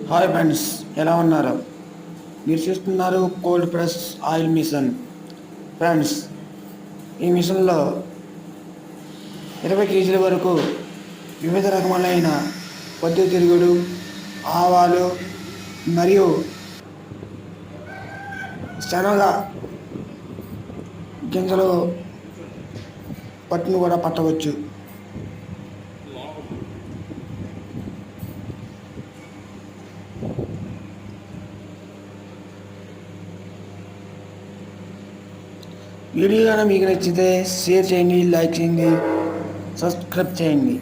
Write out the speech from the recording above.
Hi friends, ఎలా ఉన్నారు? మీరు చూస్తున్నారు cold press oil machine. Friends, ఈ మిషన్లో 20 కేజీల వరకు వివిధ రకములైన పొద్దుతిరుగుడు, ఆవాలు మరియు శనగ గింజలు పట్టును కూడా పట్టవచ్చు. వీడియో మీకు నచ్చితే షేర్ చేయండి, లైక్ చేయండి, సబ్స్క్రైబ్ చేయండి.